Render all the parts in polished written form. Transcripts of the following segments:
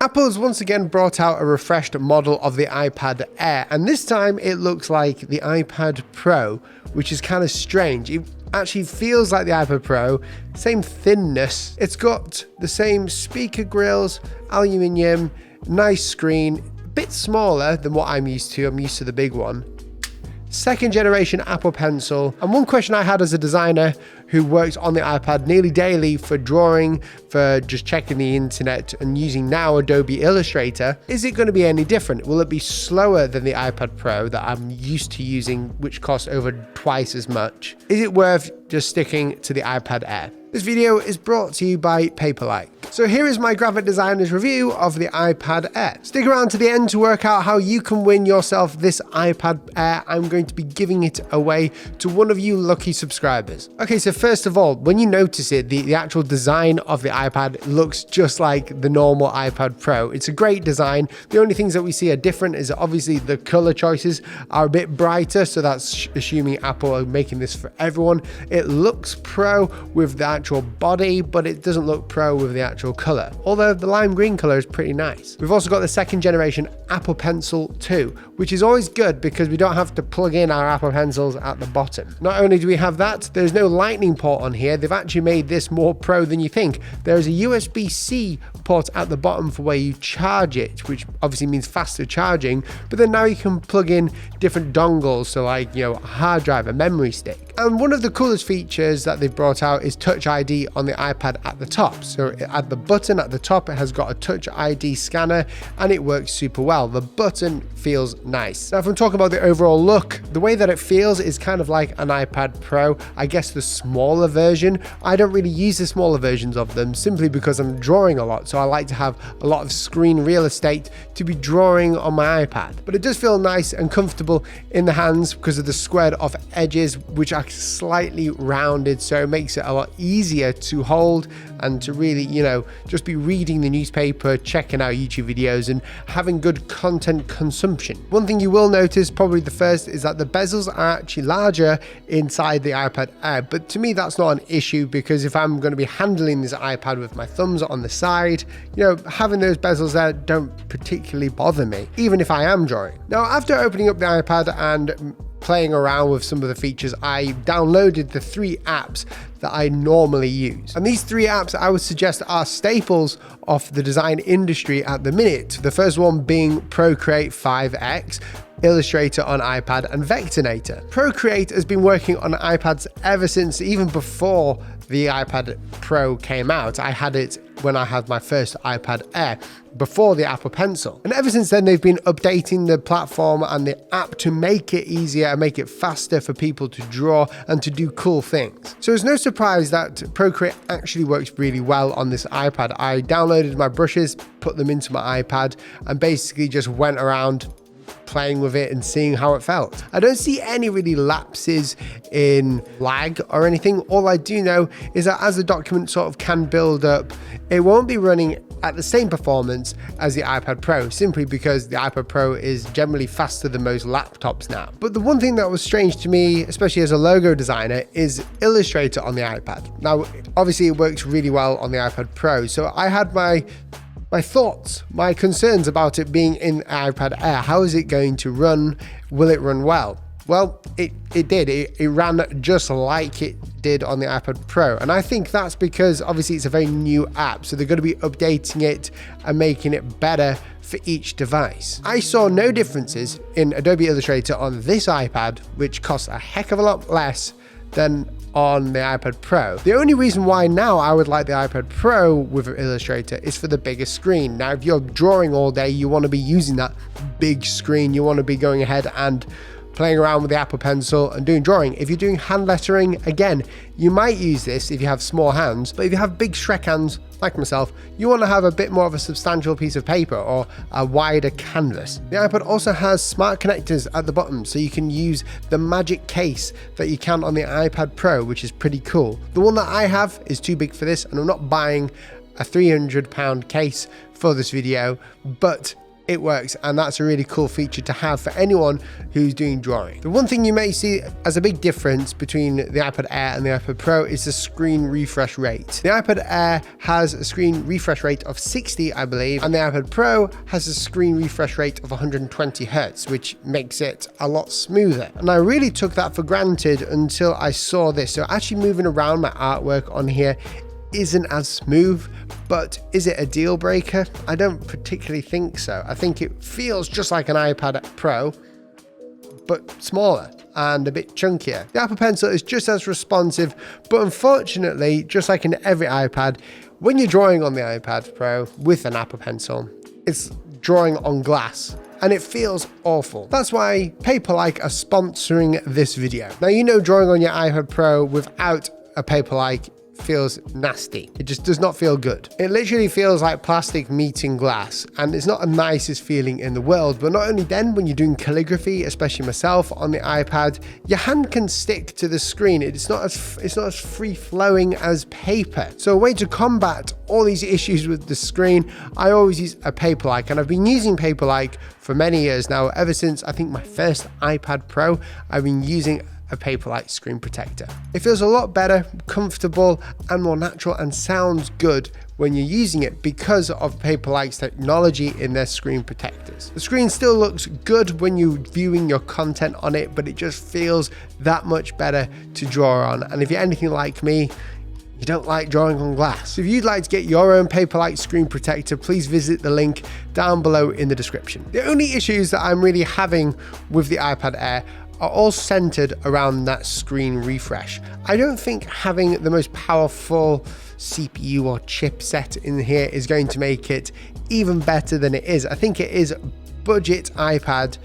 Apple has once again brought out a refreshed model of the iPad Air, and this time it looks like the iPad Pro, which is kind of strange. It actually feels like the iPad Pro, same thinness. It's got the same speaker grills, aluminium, nice screen, a bit smaller than what I'm used to. I'm used to the big one. Second generation Apple Pencil. And one question I had as a designer who works on the iPad nearly daily for drawing, for just checking the internet and using now Adobe Illustrator, is it going to be any different? Will it be slower than the iPad Pro that I'm used to using, which costs over twice as much? Is it worth just sticking to the iPad Air? This video is brought to you by Paperlike. So here is my graphic designer's review of the iPad Air. Stick around to the end to work out how you can win yourself this iPad Air. I'm going to be giving it away to one of you lucky subscribers. Okay, so first of all, when you notice it, the actual design of the iPad looks just like the normal iPad Pro. It's a great design. The only things that we see are different is obviously the color choices are a bit brighter, so that's assuming Apple are making this for everyone. It looks Pro with the actual body, but it doesn't look Pro with the actual color, although the lime green color is pretty nice. We've also got the second generation Apple Pencil 2, which is always good because we don't have to plug in our Apple Pencils at the bottom. Not only do we have that, there's no lightning port on here. They've actually made this more Pro than you think. There's a USB-C port at the bottom for where you charge it, which obviously means faster charging, but then now you can plug in different dongles, so like, a hard drive, a memory stick. And one of the coolest features that they've brought out is Touch ID on the iPad at the top. So at the button at the top, it has got a Touch ID scanner and it works super well. The button feels nice. Now, if I'm talking about the overall look, the way that it feels is kind of like an iPad Pro, I guess the smaller version. I don't really use the smaller versions of them simply because I'm drawing a lot, so I like to have a lot of screen real estate to be drawing on my iPad. But it does feel nice and comfortable in the hands because of the squared off edges, which are slightly rounded, so it makes it a lot easier to hold and to really, just be reading the newspaper, checking out YouTube videos and having good content consumption. One thing you will notice, probably the first, is that the bezels are actually larger inside the iPad Air, but to me that's not an issue because if I'm going to be handling this iPad with my thumbs on the side, having those bezels there don't particularly bother me, even if I am drawing. Now, after opening up the iPad and playing around with some of the features, I downloaded the 3 apps that I normally use. And these 3 apps I would suggest are staples of the design industry at the minute. The first one being Procreate 5X, Illustrator on iPad, and Vectornator. Procreate has been working on iPads ever since, even before the iPad Pro came out. I had it when I had my first iPad Air, before the Apple Pencil. And ever since then, they've been updating the platform and the app to make it easier and make it faster for people to draw and to do cool things. So it's no surprise that Procreate actually works really well on this iPad. I downloaded my brushes, put them into my iPad, and basically just went around playing with it and seeing how it felt. I don't see any really lapses in lag or anything. All I do know is that as the document sort of can build up, it won't be running at the same performance as the iPad Pro, simply because the iPad Pro is generally faster than most laptops now. But the one thing that was strange to me, especially as a logo designer, is Illustrator on the iPad. Now, obviously it works really well on the iPad Pro, so I had my thoughts, my concerns about it being in iPad Air. How is it going to run? Will it run well? Well, it did. It ran just like it did on the iPad Pro. And I think that's because obviously it's a very new app, so they're going to be updating it and making it better for each device. I saw no differences in Adobe Illustrator on this iPad, which costs a heck of a lot less than on the iPad Pro. The only reason why now I would like the iPad Pro with Illustrator is for the bigger screen. Now, if you're drawing all day, you want to be using that big screen. You want to be going ahead and playing around with the Apple Pencil and doing drawing. If you're doing hand lettering, again, you might use this if you have small hands, but if you have big Shrek hands, like myself, you want to have a bit more of a substantial piece of paper or a wider canvas. The iPad also has smart connectors at the bottom, so you can use the magic case that you can on the iPad Pro, which is pretty cool. The one that I have is too big for this, and I'm not buying a £300 case for this video, but it works, and that's a really cool feature to have for anyone who's doing drawing. The one thing you may see as a big difference between the iPad Air and the iPad Pro is the screen refresh rate. The iPad Air has a screen refresh rate of 60, I believe, and the iPad Pro has a screen refresh rate of 120 Hz, which makes it a lot smoother. And I really took that for granted until I saw this. So actually moving around my artwork on here isn't as smooth, but is it a deal breaker? I don't particularly think so. I think it feels just like an iPad Pro, but smaller and a bit chunkier. The Apple Pencil is just as responsive, but unfortunately, just like in every iPad, when you're drawing on the iPad Pro with an Apple Pencil, it's drawing on glass, and it feels awful. That's why Paperlike are sponsoring this video. Now, you know, drawing on your iPad Pro without a Paperlike feels nasty. It just does not feel good. It literally feels like plastic meeting glass, and it's not the nicest feeling in the world. But not only then, when you're doing calligraphy, especially myself on the iPad, your hand can stick to the screen. It's not as free flowing as paper. So a way to combat all these issues with the screen, I always use a Paperlike, and I've been using Paperlike for many years now. Ever since I think my first iPad Pro, I've been using a Paperlike screen protector. It feels a lot better, comfortable, and more natural, and sounds good when you're using it because of Paperlike's technology in their screen protectors. The screen still looks good when you're viewing your content on it, but it just feels that much better to draw on. And if you're anything like me, you don't like drawing on glass. So if you'd like to get your own Paperlike screen protector, please visit the link down below in the description. The only issues that I'm really having with the iPad Air are all centered around that screen refresh. I don't think having the most powerful CPU or chipset in here is going to make it even better than it is. I think it is budget iPad,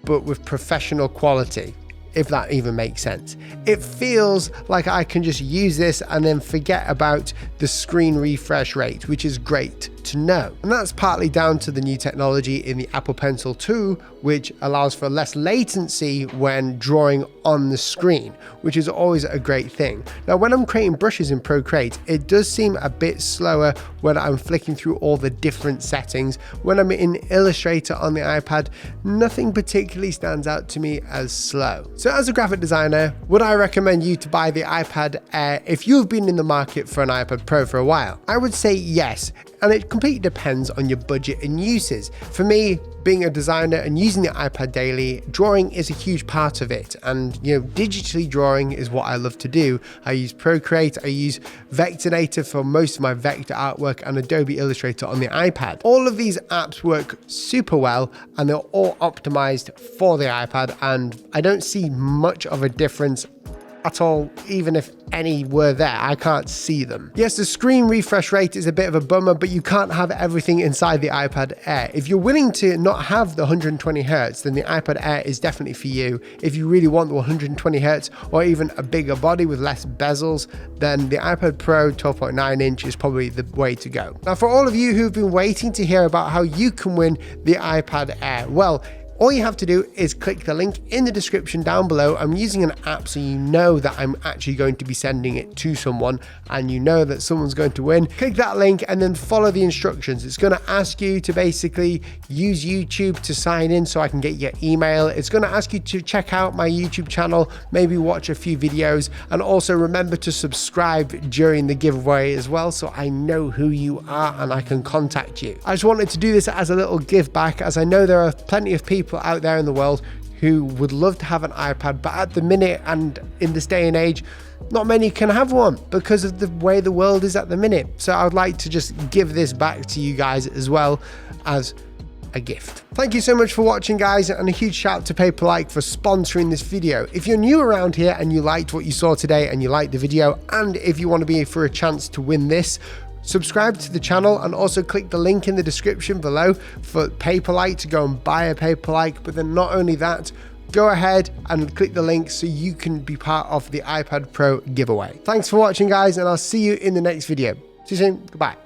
but with professional quality, if that even makes sense. It feels like I can just use this and then forget about the screen refresh rate, which is great to know. And that's partly down to the new technology in the Apple Pencil 2, which allows for less latency when drawing on the screen, which is always a great thing. Now, when I'm creating brushes in Procreate, it does seem a bit slower when I'm flicking through all the different settings. When I'm in Illustrator on the iPad, nothing particularly stands out to me as slow. So as a graphic designer, would I recommend you to buy the iPad Air if you've been in the market for an iPad Pro for a while? I would say yes, and it completely depends on your budget and uses. For me, being a designer and using the iPad daily, drawing is a huge part of it. And digitally drawing is what I love to do. I use Procreate, I use Vectornator for most of my vector artwork, and Adobe Illustrator on the iPad. All of these apps work super well, and they're all optimized for the iPad, and I don't see much of a difference at all. Even if any were there, I can't see them. Yes, the screen refresh rate is a bit of a bummer, but you can't have everything inside the iPad Air. If you're willing to not have the 120 Hz, then the iPad Air is definitely for you. If you really want the 120 Hz or even a bigger body with less bezels, then the iPad Pro 12.9 inch is probably the way to go. Now, for all of you who've been waiting to hear about how you can win the iPad Air, well, all you have to do is click the link in the description down below. I'm using an app so you know that I'm actually going to be sending it to someone, and you know that someone's going to win. Click that link and then follow the instructions. It's going to ask you to basically use YouTube to sign in so I can get your email. It's going to ask you to check out my YouTube channel, maybe watch a few videos, and also remember to subscribe during the giveaway as well, so I know who you are and I can contact you. I just wanted to do this as a little give back, as I know there are plenty of people out there in the world who would love to have an iPad, but at the minute and in this day and age, not many can have one because of the way the world is at the minute. So I would like to just give this back to you guys as well as a gift. Thank you so much for watching, guys, and a huge shout out to Paperlike for sponsoring this video. If you're new around here and you liked what you saw today and you liked the video, and if you want to be for a chance to win this, subscribe to the channel and also click the link in the description below for Paperlike to go and buy a Paperlike. But then not only that, go ahead and click the link so you can be part of the iPad Pro giveaway. Thanks for watching, guys, and I'll see you in the next video. See you soon. Goodbye.